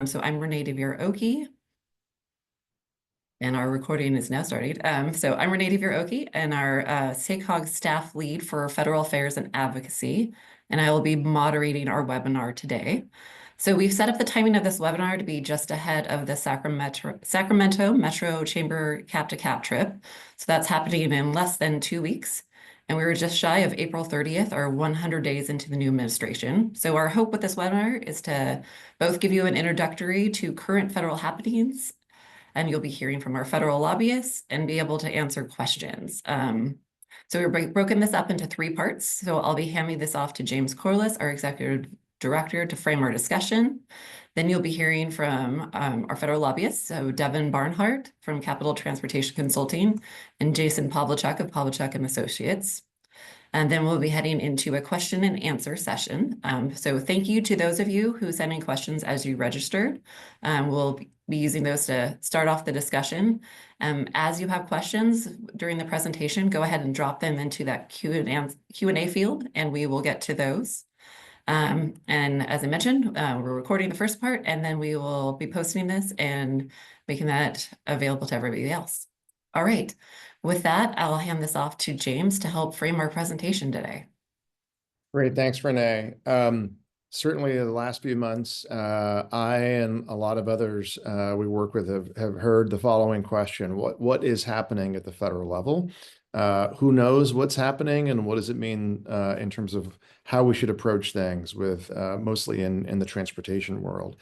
So I'm Renee DeVere-Oki, and our recording is now starting. So I'm Renee DeVere-Oki, and our SACOG staff lead for Federal Affairs and Advocacy, and I will be moderating our webinar today. So we've set up the timing of this webinar to be just ahead of the Sacramento Metro Chamber cap-to-cap trip. So that's happening in less than 2 weeks. And we were just shy of April 30th, or 100 days into the new administration. So our hope with this webinar is to both give you an introductory to current federal happenings, and you'll be hearing from our federal lobbyists and be able to answer questions. So we've broken this up into 3 parts. So I'll be handing this off to James Corliss, our executive director, to frame our discussion. Then you'll be hearing from our federal lobbyists, so Devin Barnhart from Capital Transportation Consulting and Jason Pavlicek of Pavlicek and Associates. And then we'll be heading into a question and answer session. So thank you to those of you who sent in questions as you registered. We'll be using those to start off the discussion. As you have questions during the presentation, go ahead and drop them into that Q&A field, and we will get to those. And as I mentioned, we're recording the first part, and then we will be posting this and making that available to everybody else. All right. With that, I'll hand this off to James to help frame our presentation today. Great, thanks, Renee. Certainly the last few months, I and a lot of others we work with have heard the following question: What is happening at the federal level? Who knows what's happening, and what does it mean in terms of how we should approach things with mostly in the transportation world?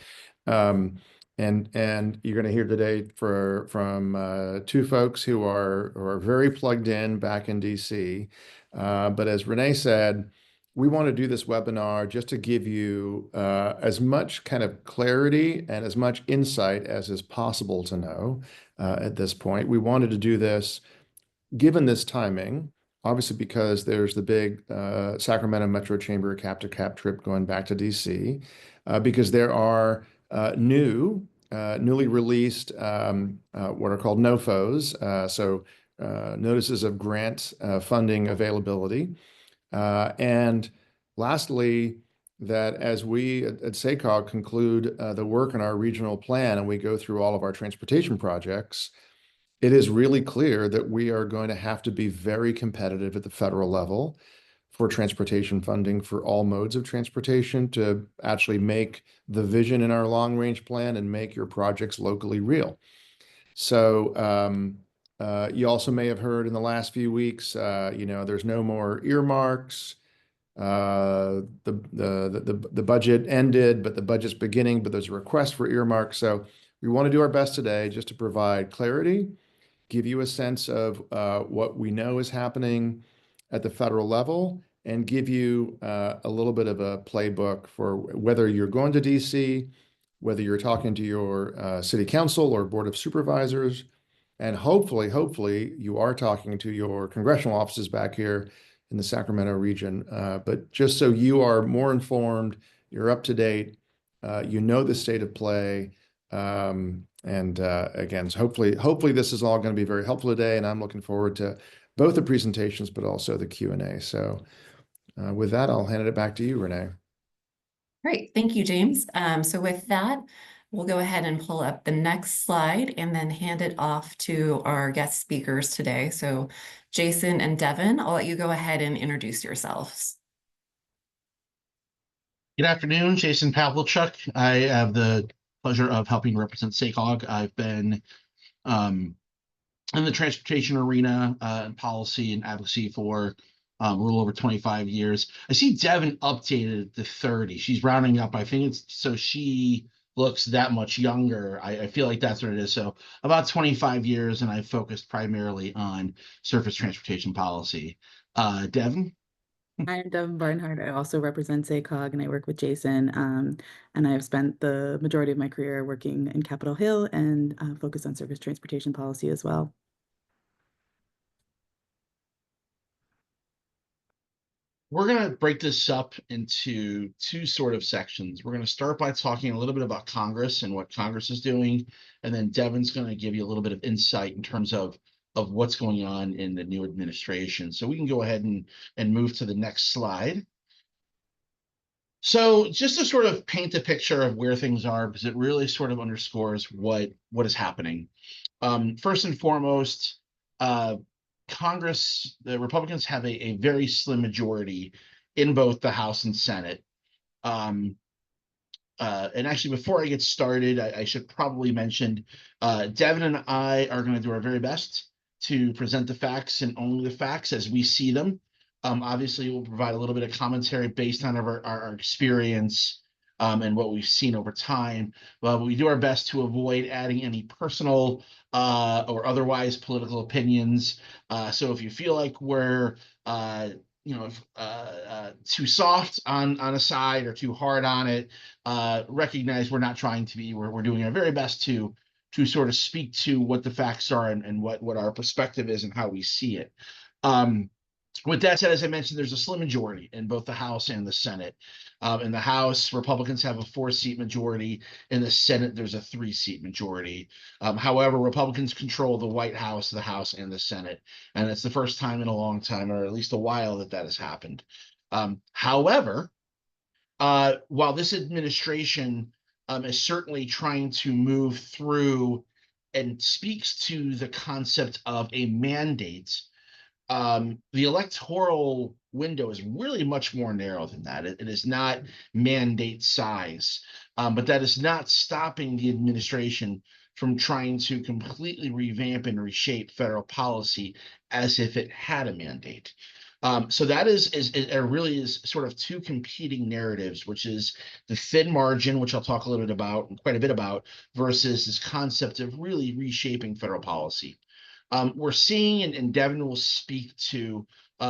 And you're going to hear today from 2 folks who are very plugged in back in DC. But as Renee said, we want to do this webinar just to give you as much kind of clarity and as much insight as is possible to know at this point. We wanted to do this given this timing, obviously because there's the big Sacramento Metro Chamber cap-to-cap trip going back to DC, because there are newly released what are called NOFOs, so notices of grant funding availability. And lastly, that as we at SACOG conclude the work in our regional plan and we go through all of our transportation projects, it is really clear that we are going to have to be very competitive at the federal level for transportation funding for all modes of transportation to actually make the vision in our long-range plan and make your projects locally real. So you also may have heard in the last few weeks, there's no more earmarks. The budget ended, but the budget's beginning, but there's a request for earmarks. So we want to do our best today just to provide clarity, give you a sense of what we know is happening at the federal level, and give you a little bit of a playbook for whether you're going to DC, whether you're talking to your city council or board of supervisors, and hopefully you are talking to your congressional offices back here in the Sacramento region. But just so you are more informed, you're up to date, you know the state of play. Again, so hopefully this is all going to be very helpful today, and I'm looking forward to both the presentations, but also the Q&A. So with that, I'll hand it back to you, Renee. Great, thank you, James. So with that, we'll go ahead and pull up the next slide and then hand it off to our guest speakers today. So Jason and Devin, I'll let you go ahead and introduce yourselves. Good afternoon, Jason Pavlicek. I have the pleasure of helping represent SACOG. I've been in the transportation arena and policy and advocacy for a little over 25 years. I see Devin updated to 30. She's rounding up. I think it's so she looks that much younger. I feel like that's what it is. So about 25 years, and I focused primarily on surface transportation policy. Devin? I'm Devin Barnhart. I also represent SACOG, and I work with Jason. And I've spent the majority of my career working in Capitol Hill and focused on surface transportation policy as well. We're going to break this up into 2 sort of sections. We're going to start by talking a little bit about Congress and what Congress is doing, and then Devin's going to give you a little bit of insight in terms of what's going on in the new administration. So we can go ahead and move to the next slide. So just to sort of paint a picture of where things are, because it really sort of underscores what is happening. First and foremost, uh, Congress, the Republicans have a very slim majority in both the House and Senate. Um, and actually, before I get started, I should probably mention Devin and I are going to do our very best to present the facts and only the facts as we see them. Obviously, we'll provide a little bit of commentary based on our experience and what we've seen over time. But we do our best to avoid adding any personal or otherwise political opinions. So if you feel like we're too soft on a side or too hard on it, recognize we're not trying to be. We're doing our very best to sort of speak to what the facts are and what our perspective is and how we see it. With that said, as I mentioned, there's a slim majority in both the House and the Senate. In the House, Republicans have a 4-seat majority. In the Senate, there's a 3-seat majority. However, Republicans control the White House, the House, and the Senate. And it's the first time in a long time, or at least a while, that has happened. However, while this administration is certainly trying to move through and speaks to the concept of a mandate, the electoral window is really much more narrow than that. It is not mandate size, but that is not stopping the administration from trying to completely revamp and reshape federal policy as if it had a mandate. So that really is sort of two competing narratives, which is the thin margin, which I'll talk a little bit about and quite a bit about, versus this concept of really reshaping federal policy. We're seeing, and Devin will speak to,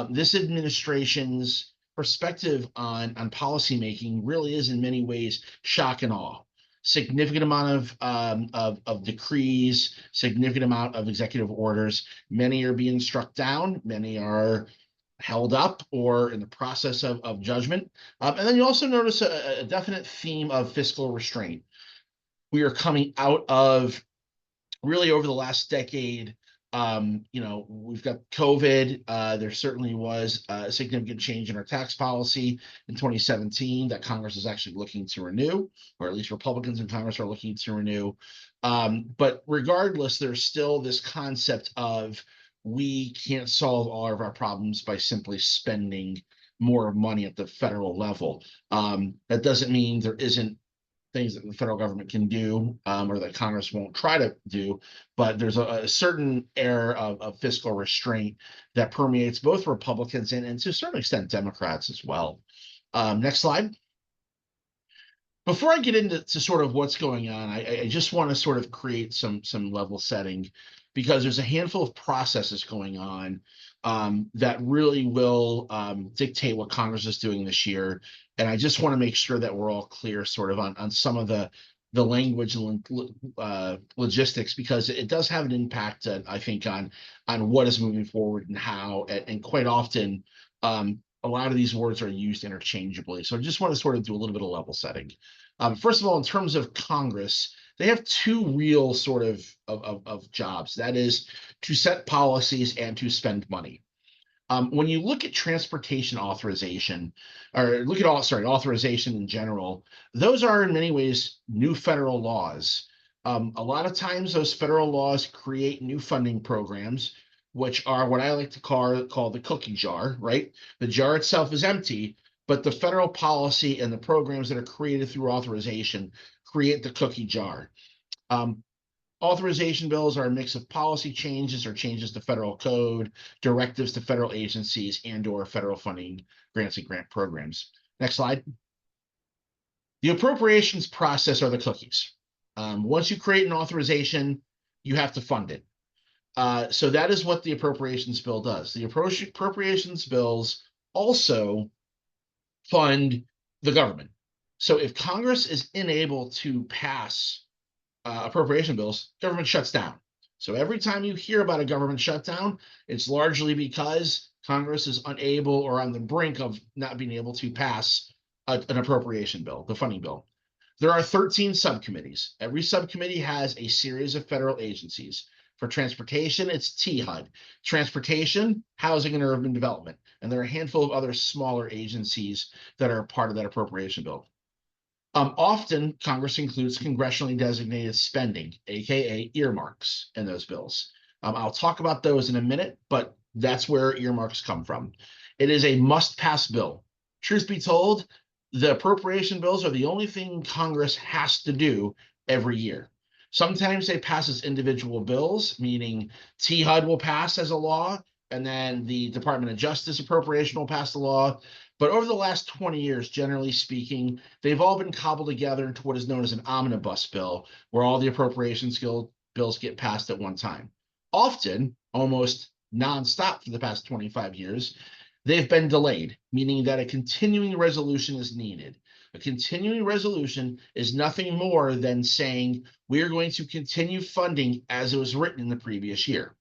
this administration's perspective on policymaking really is in many ways shock and awe. Significant amount of decrees, significant amount of executive orders. Many are being struck down, many are held up or in the process of judgment. And then you also notice a definite theme of fiscal restraint. We are coming out of really over the last decade. We've got COVID. There certainly was a significant change in our tax policy in 2017 that Congress is actually looking to renew, or at least Republicans in Congress are looking to renew. But regardless, there's still this concept of we can't solve all of our problems by simply spending more money at the federal level. That doesn't mean there isn't things that the federal government can do or that Congress won't try to do, but there's a certain air of fiscal restraint that permeates both Republicans and to a certain extent Democrats as well. Next slide. Before I get into sort of what's going on, I just want to sort of create some level setting, because there's a handful of processes going on that really will dictate what Congress is doing this year. And I just want to make sure that we're all clear sort of on some of the language and logistics, because it does have an impact, I think, on what is moving forward and how, and quite often, a lot of these words are used interchangeably. So I just want to sort of do a little bit of level setting. First of all, in terms of Congress, they have two real sort of jobs. That is to set policies and to spend money. When you look at transportation authorization, or look at authorization in general, those are in many ways new federal laws. A lot of times those federal laws create new funding programs, which are what I like to call the cookie jar, right? The jar itself is empty, but the federal policy and the programs that are created through authorization create the cookie jar. Authorization bills are a mix of policy changes or changes to federal code, directives to federal agencies, and/or federal funding grants and grant programs. Next slide. The appropriations process are the cookies. Once you create an authorization, you have to fund it. So that is what the appropriations bill does. The appropriations bills also fund the government. So if Congress is unable to pass appropriation bills, government shuts down. So every time you hear about a government shutdown, it's largely because Congress is unable or on the brink of not being able to pass an appropriation bill, the funding bill. There are 13 subcommittees. Every subcommittee has a series of federal agencies. For transportation, it's THUD. Transportation, Housing and Urban Development. And there are a handful of other smaller agencies that are part of that appropriation bill. Often, Congress includes congressionally designated spending, aka earmarks, in those bills. I'll talk about those in a minute, but that's where earmarks come from. It is a must-pass bill. Truth be told, the appropriation bills are the only thing Congress has to do every year. Sometimes they pass as individual bills, meaning THUD will pass as a law, and then the Department of Justice appropriation will pass the law. But over the last 20 years, generally speaking, they've all been cobbled together into what is known as an omnibus bill, where all the appropriations bills get passed at one time. Often, almost nonstop for the past 25 years, they've been delayed, meaning that a continuing resolution is needed. A continuing resolution is nothing more than saying we are going to continue funding as it was written in the previous year.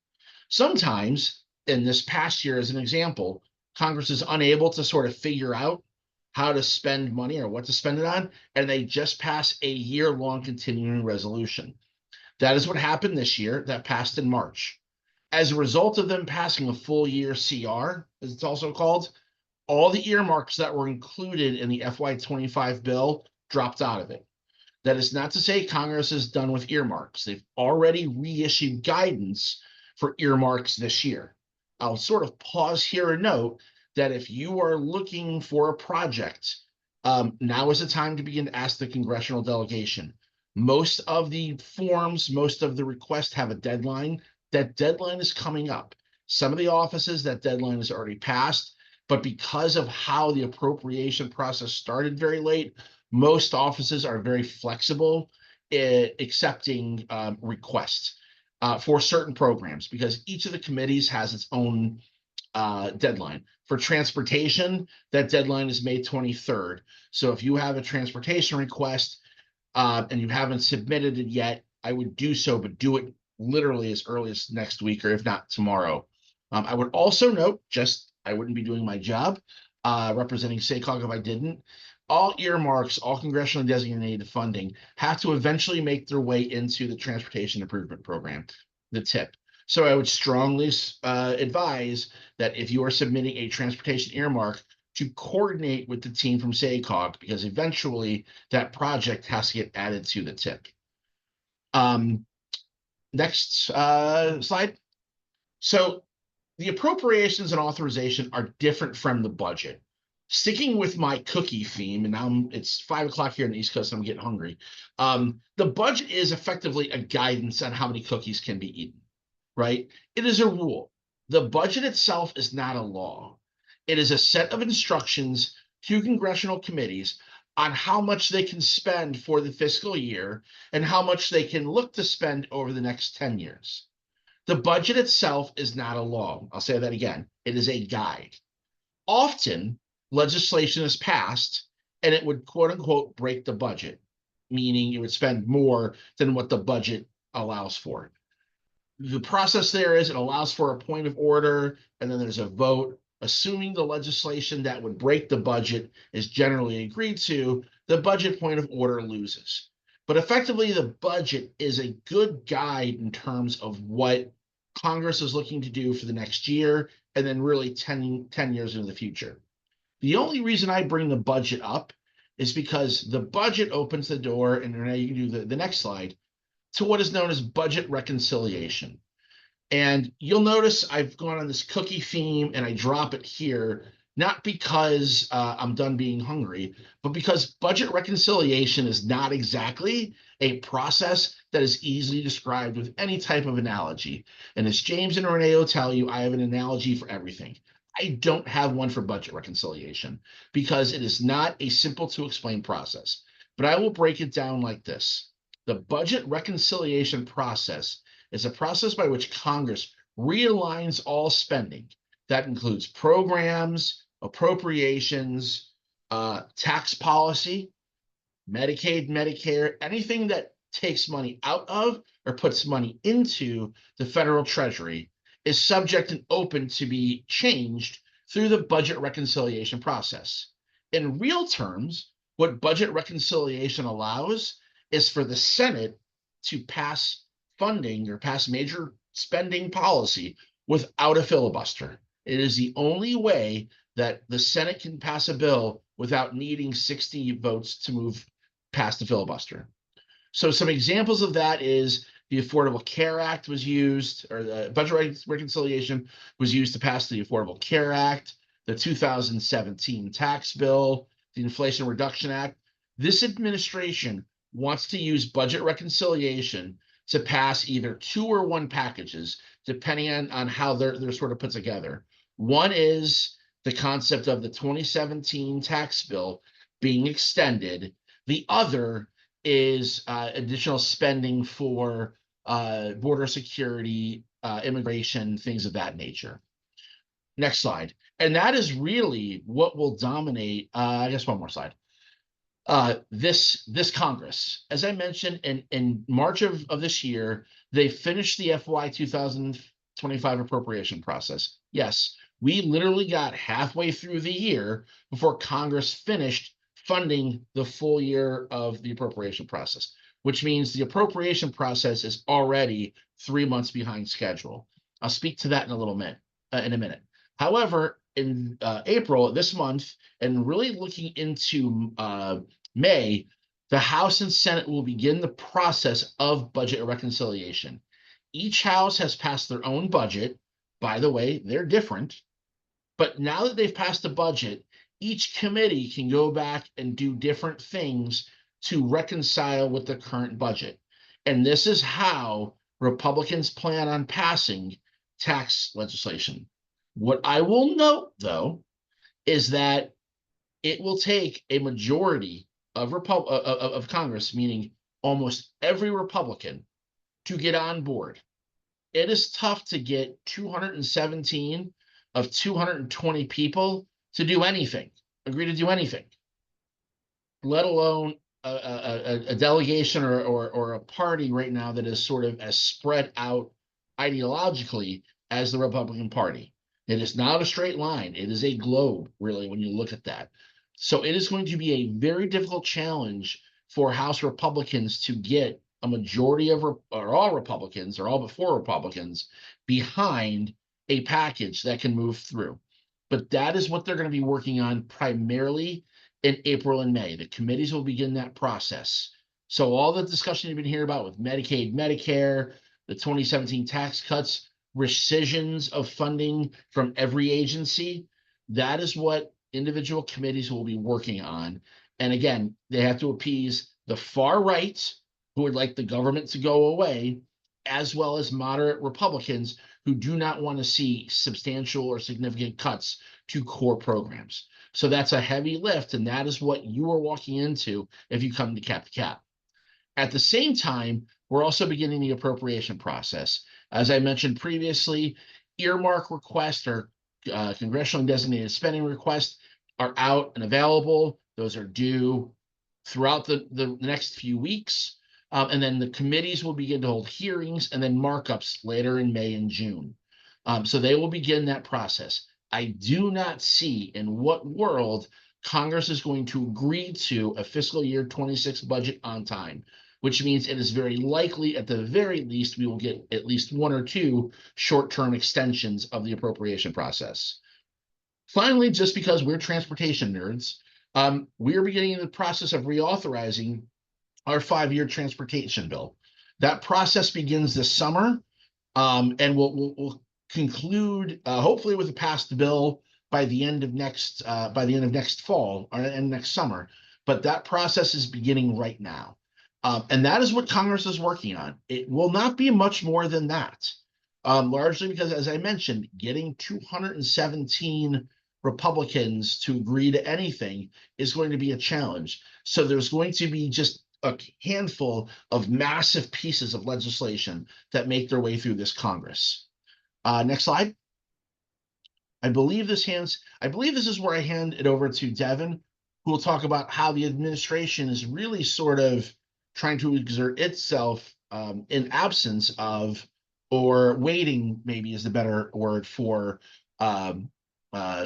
Sometimes, in this past year as an example, Congress is unable to sort of figure out how to spend money or what to spend it on, and they just pass a year-long continuing resolution. That is what happened this year. That passed in March. As a result of them passing a full year CR, as it's also called, all the earmarks that were included in the FY25 bill dropped out of it. That is not to say Congress is done with earmarks. They've already reissued guidance for earmarks this year. I'll sort of pause here and note that if you are looking for a project, now is the time to begin to ask the congressional delegation. Most of the forms, most of the requests have a deadline. That deadline is coming up. Some of the offices, that deadline is already passed, but because of how the appropriation process started very late, most offices are very flexible in accepting requests for certain programs, because each of the committees has its own deadline. For transportation, that deadline is May 23rd. So if you have a transportation request and you haven't submitted it yet, I would do so, but do it literally as early as next week, or if not tomorrow. I would also note, I wouldn't be doing my job representing SACOG if I didn't. All earmarks, all congressionally designated funding have to eventually make their way into the Transportation Improvement Program, the TIP. So I would strongly advise that if you are submitting a transportation earmark, to coordinate with the team from SACOG, because eventually that project has to get added to the TIP. Next slide. So the appropriations and authorization are different from the budget. Sticking with my cookie theme, and now it's 5 o'clock here on the East Coast, and I'm getting hungry. The budget is effectively a guidance on how many cookies can be eaten, right? It is a rule. The budget itself is not a law. It is a set of instructions to congressional committees on how much they can spend for the fiscal year and how much they can look to spend over the next 10 years. The budget itself is not a law. I'll say that again. It is a guide. Often, legislation is passed and it would, quote unquote, break the budget, meaning you would spend more than what the budget allows for. The process there is it allows for a point of order, and then there's a vote. Assuming the legislation that would break the budget is generally agreed to, the budget point of order loses. But effectively, the budget is a good guide in terms of what Congress is looking to do for the next year, and then really 10 years into the future. The only reason I bring the budget up is because the budget opens the door, and Renee, you can do the next slide, to what is known as budget reconciliation. And you'll notice I've gone on this cookie theme, and I drop it here, not because I'm done being hungry, but because budget reconciliation is not exactly a process that is easily described with any type of analogy. And as James and Renee will tell you, I have an analogy for everything. I don't have one for budget reconciliation because it is not a simple to explain process. But I will break it down like this. The budget reconciliation process is a process by which Congress realigns all spending. That includes programs, appropriations, tax policy, Medicaid, Medicare, anything that takes money out of or puts money into the federal treasury is subject and open to be changed through the budget reconciliation process. In real terms, what budget reconciliation allows is for the Senate to pass funding or pass major spending policy without a filibuster. It is the only way that the Senate can pass a bill without needing 60 votes to move past the filibuster. So some examples of that is the Affordable Care Act was used, or the budget reconciliation was used to pass the Affordable Care Act, the 2017 tax bill, the Inflation Reduction Act. This administration wants to use budget reconciliation to pass either 2 or 1 packages, depending on how they're sort of put together. One is the concept of the 2017 tax bill being extended. The other is additional spending for border security, immigration, things of that nature. Next slide. And that is really what will dominate, I guess one more slide. This Congress. As I mentioned, in March of this year, they finished the FY 2025 appropriation process. Yes, we literally got halfway through the year before Congress finished funding the full year of the appropriation process, which means the appropriation process is already 3 months behind schedule. I'll speak to that in a minute. However, in April this month, and really looking into May, the House and Senate will begin the process of budget reconciliation. Each House has passed their own budget. By the way, they're different. But now that they've passed the budget, each committee can go back and do different things to reconcile with the current budget. And this is how Republicans plan on passing tax legislation. What I will note, though, is that it will take a majority of Congress, meaning almost every Republican, to get on board. It is tough to get 217 of 220 people to do anything, agree to do anything, let alone a delegation or a party right now that is sort of as spread out ideologically as the Republican Party. It is not a straight line. It is a globe, really, when you look at that. So it is going to be a very difficult challenge for House Republicans to get a majority of, or all Republicans, or all but 4 Republicans, behind a package that can move through. But that is what they're going to be working on primarily in April and May. The committees will begin that process. So all the discussion you've been hearing about with Medicaid, Medicare, the 2017 tax cuts, rescissions of funding from every agency, that is what individual committees will be working on. And again, they have to appease the far right, who would like the government to go away, as well as moderate Republicans who do not want to see substantial or significant cuts to core programs. So that's a heavy lift, and that is what you are walking into if you come to cap to cap. At the same time, we're also beginning the appropriation process. As I mentioned previously, earmark requests or congressionally designated spending requests are out and available. Those are due throughout the next few weeks. And then the committees will begin to hold hearings and then markups later in May and June. So they will begin that process. I do not see in what world Congress is going to agree to a fiscal year 26 budget on time, which means it is very likely, at the very least, we will get at least 1 or 2 short-term extensions of the appropriation process. Finally, just because we're transportation nerds, we are beginning the process of reauthorizing our 5-year transportation bill. That process begins this summer, and we'll conclude hopefully with a passed bill by the end of next fall or and next summer. But that process is beginning right now, and that is what Congress is working on. It will not be much more than that, largely because, as I mentioned, getting 217 Republicans to agree to anything is going to be a challenge. So there's going to be just a handful of massive pieces of legislation that make their way through this Congress. Next slide. I believe this is where I hand it over to Devin, who will talk about how the administration is really sort of trying to exert itself in absence of, or waiting maybe is the better word for,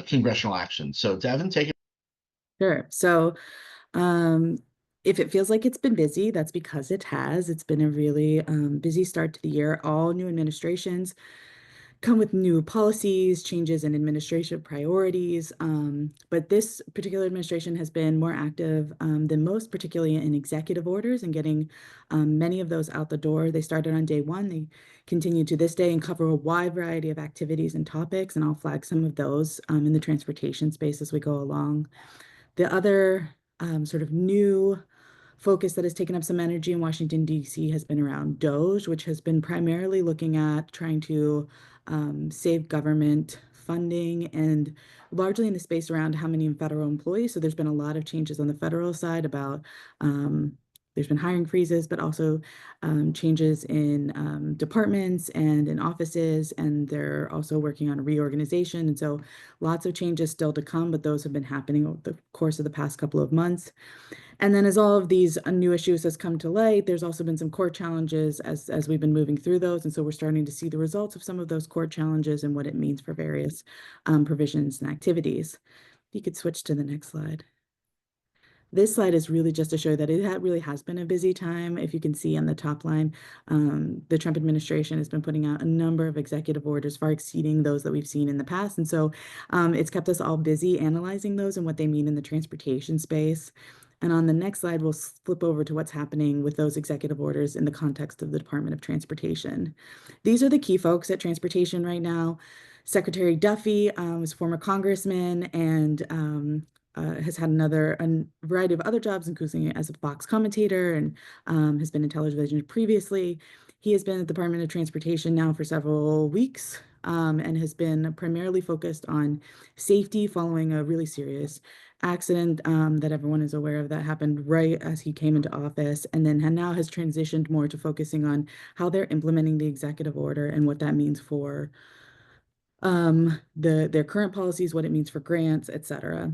congressional action. So Devin, take it. Sure. So If it feels like it's been busy, that's because it has. It's been a really busy start to the year. All new administrations come with new policies, changes in administration priorities. But this particular administration has been more active than most, particularly in executive orders and getting many of those out the door. They started on day one. They continue to this day and cover a wide variety of activities and topics. And I'll flag some of those in the transportation space as we go along. The other sort of new focus that has taken up some energy in Washington, D.C. has been around DOGE, which has been primarily looking at trying to save government funding and largely in the space around how many federal employees. So there's been a lot of changes on the federal side about there's been hiring freezes, but also changes in departments and in offices, and they're also working on a reorganization. And so lots of changes still to come, but those have been happening over the course of the past couple of months. And then as all of these new issues has come to light, there's also been some court challenges as we've been moving through those. And so we're starting to see the results of some of those court challenges and what it means for various provisions and activities. If you could switch to the next slide. This slide is really just to show that it really has been a busy time. If you can see on the top line, the Trump administration has been putting out a number of executive orders far exceeding those that we've seen in the past. And so it's kept us all busy analyzing those and what they mean in the transportation space. And on the next slide, we'll flip over to what's happening with those executive orders in the context of the Department of Transportation. These are the key folks at transportation right now. Secretary Duffy was a former congressman and has had a variety of other jobs, including as a Fox commentator and has been in television previously. He has been at the Department of Transportation now for several weeks and has been primarily focused on safety following a really serious accident that everyone is aware of that happened right as he came into office, and then now has transitioned more to focusing on how they're implementing the executive order and what that means for their current policies, what it means for grants, et cetera.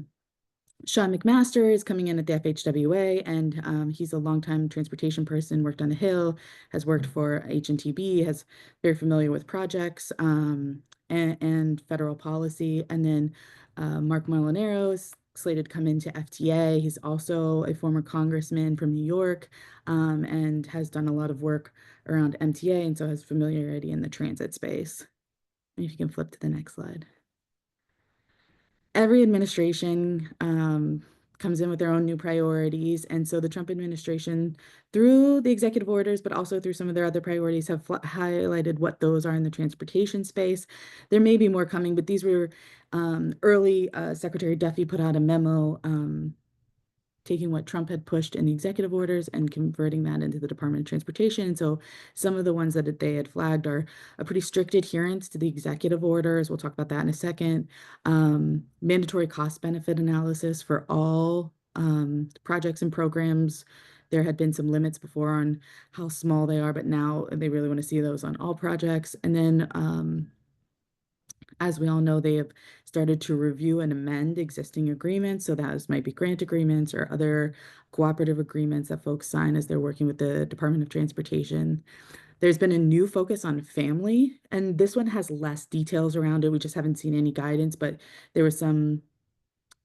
Sean McMaster is coming in at the FHWA, and he's a longtime transportation person, worked on the Hill, has worked for HNTB, has very familiar with projects and federal policy. And then Mark Molinaro is slated to come into FTA. He's also a former congressman from New York and has done a lot of work around MTA, and so has familiarity in the transit space. If you can flip to the next slide. Every administration comes in with their own new priorities. And so the Trump administration, through the executive orders, but also through some of their other priorities, have highlighted what those are in the transportation space. There may be more coming, but these were early. Secretary Duffy put out a memo taking what Trump had pushed in the executive orders and converting that into the Department of Transportation. And so some of the ones that they had flagged are a pretty strict adherence to the executive orders. We'll talk about that in a second. Mandatory cost benefit analysis for all projects and programs. There had been some limits before on how small they are, but now they really want to see those on all projects. And then as we all know, they have started to review and amend existing agreements. So those might be grant agreements or other cooperative agreements that folks sign as they're working with the Department of Transportation. There's been a new focus on family, and this one has less details around it. We just haven't seen any guidance, but there was some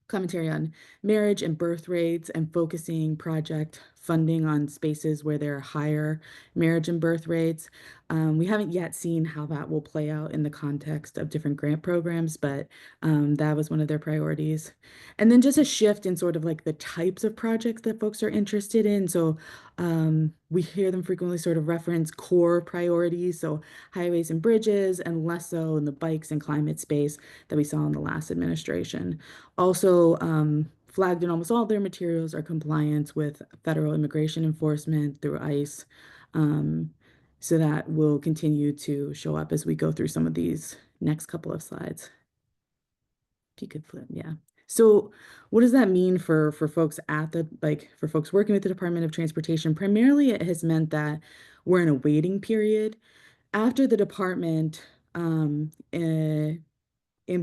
commentary on marriage and birth rates and focusing project funding on spaces where there are higher marriage and birth rates. We haven't yet seen how that will play out in the context of different grant programs, but that was one of their priorities. And then just a shift in sort of like the types of projects that folks are interested in. So we hear them frequently sort of reference core priorities, so highways and bridges, and less so in the bikes and climate space that we saw in the last administration. Also, flagged in almost all their materials are compliance with federal immigration enforcement through ICE. So that will continue to show up as we go through some of these next couple of slides. If you could flip, yeah. So what does that mean for folks for folks working with the Department of Transportation? Primarily, it has meant that we're in a waiting period. After the department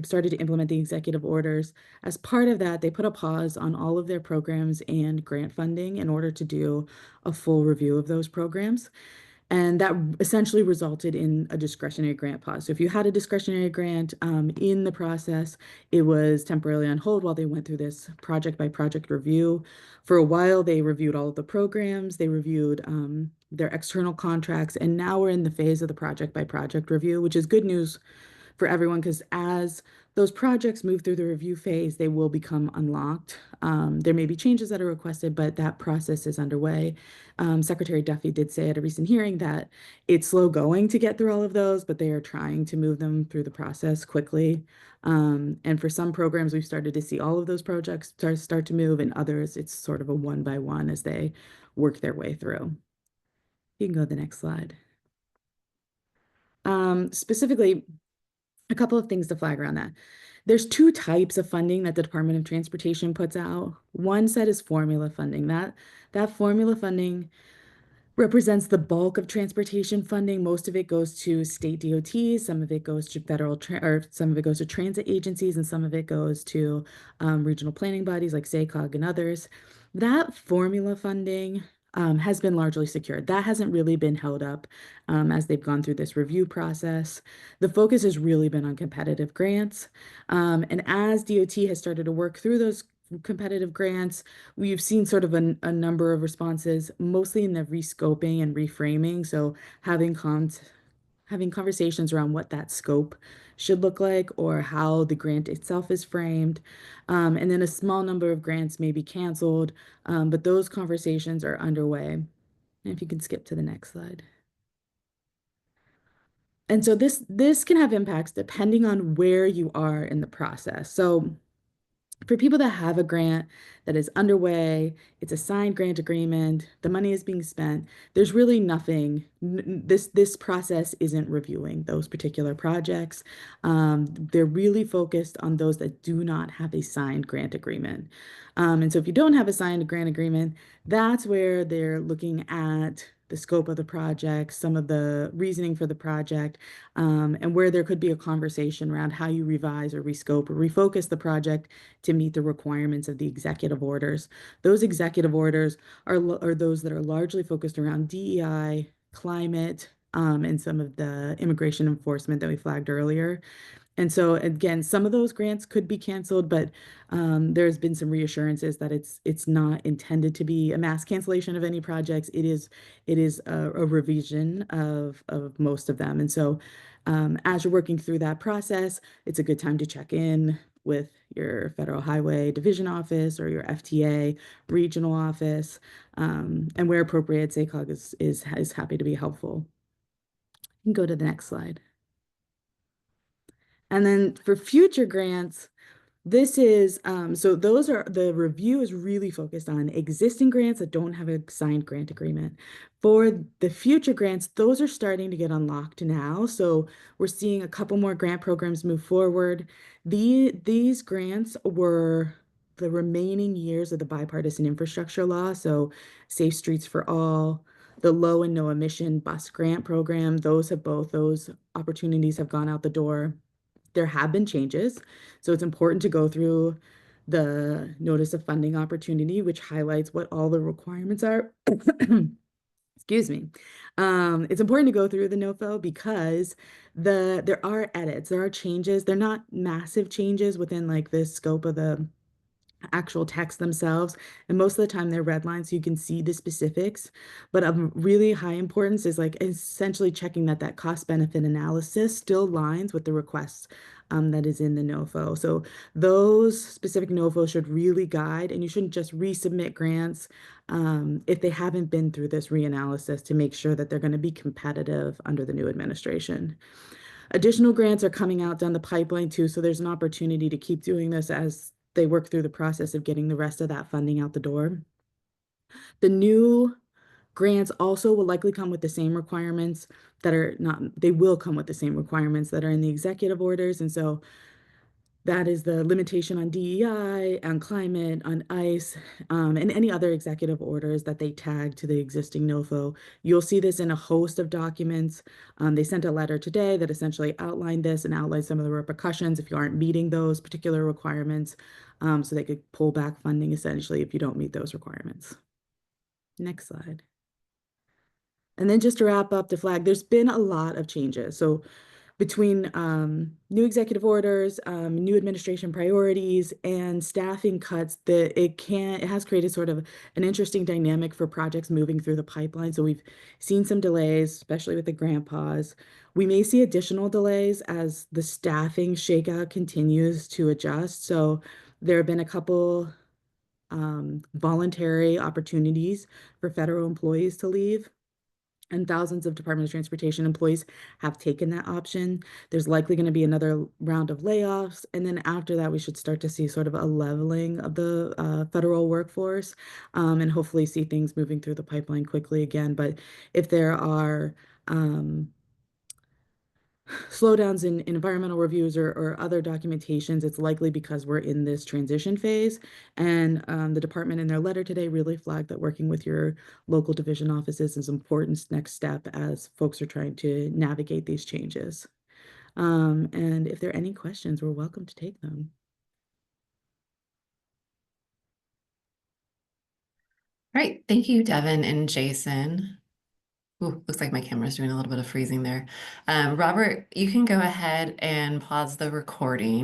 started to implement the executive orders, as part of that, they put a pause on all of their programs and grant funding in order to do a full review of those programs. And that essentially resulted in a discretionary grant pause. So if you had a discretionary grant in the process, it was temporarily on hold while they went through this project by project review. For a while, they reviewed all of the programs, they reviewed their external contracts, and now we're in the phase of the project by project review, which is good news for everyone, because as those projects move through the review phase, they will become unlocked. There may be changes that are requested, but that process is underway. Secretary Duffy did say at a recent hearing that it's slow going to get through all of those, but they are trying to move them through the process quickly. And for some programs, we've started to see all of those projects start to move, and others, it's sort of a one by one as they work their way through. You can go to the next slide. Specifically, a couple of things to flag around that. There's two types of funding that the Department of Transportation puts out. One set is formula funding. That formula funding represents the bulk of transportation funding. Most of it goes to state DOTs, some of it goes to some of it goes to transit agencies, and some of it goes to regional planning bodies like SACOG and others. That formula funding has been largely secured. That hasn't really been held up as they've gone through this review process. The focus has really been on competitive grants. And as DOT has started to work through those competitive grants, we've seen sort of a number of responses, mostly in the rescoping and reframing. So having conversations around what that scope should look like or how the grant itself is framed. And then a small number of grants may be canceled, but those conversations are underway. And if you can skip to the next slide. And so this can have impacts depending on where you are in the process. So for people that have a grant that is underway, it's a signed grant agreement, the money is being spent, there's really nothing, this process isn't reviewing those particular projects. They're really focused on those that do not have a signed grant agreement. And so if you don't have a signed grant agreement, that's where they're looking at the scope of the project, some of the reasoning for the project, and where there could be a conversation around how you revise or rescope or refocus the project to meet the requirements of the executive orders. Those executive orders are those that are largely focused around DEI, climate, and some of the immigration enforcement that we flagged earlier. And so again, some of those grants could be canceled, but there's been some reassurances that it's not intended to be a mass cancellation of any projects. It is a revision of most of them. And so as you're working through that process, it's a good time to check in with your Federal Highway Division office or your FTA regional office, and where appropriate, SACOG is happy to be helpful. You can go to the next slide. And then for future grants, this is, so the review is really focused on existing grants that don't have a signed grant agreement. For the future grants, those are starting to get unlocked now. So we're seeing a couple more grant programs move forward. These grants were the remaining years of the bipartisan infrastructure law. So Safe Streets for All, the low and no emission bus grant program, those opportunities have gone out the door. There have been changes, so it's important to go through the notice of funding opportunity, which highlights what all the requirements are. Excuse me. It's important to go through the NOFO because there are edits, there are changes. They're not massive changes within like the scope of the actual text themselves, and most of the time they're red lines so you can see the specifics, but of really high importance is like essentially checking that cost benefit analysis still lines with the requests that is in the NOFO. So those specific NOFO should really guide, and you shouldn't just resubmit grants if they haven't been through this reanalysis to make sure that they're going to be competitive under the new administration. Additional grants are coming out down the pipeline too, so there's an opportunity to keep doing this as they work through the process of getting the rest of that funding out the door. The new grants also will likely come with the same requirements they will come with the same requirements that are in the executive orders. And so that is the limitation on DEI, on climate, on ICE, and any other executive orders that they tag to the existing NOFO. You'll see this in a host of documents. They sent a letter today that essentially outlined this and outlined some of the repercussions if you aren't meeting those particular requirements, so they could pull back funding essentially if you don't meet those requirements. Next slide. And then just to wrap up the flag, there's been a lot of changes. So between new executive orders, new administration priorities, and staffing cuts, that it has created sort of an interesting dynamic for projects moving through the pipeline. So we've seen some delays, especially with the grant pause. We may see additional delays as the staffing shakeout continues to adjust. So there have been a couple voluntary opportunities for federal employees to leave. And thousands of Department of Transportation employees have taken that option. There's likely going to be another round of layoffs. And then after that, we should start to see sort of a leveling of the federal workforce, and hopefully see things moving through the pipeline quickly again. But if there are slowdowns in environmental reviews or other documentations, it's likely because we're in this transition phase. And the department in their letter today really flagged that working with your local division offices is an important next step as folks are trying to navigate these changes. And if there are any questions, we're welcome to take them. All right, thank you, Devin and Jason. Ooh, looks like my camera's doing a little bit of freezing there. Robert, you can go ahead and pause the recording.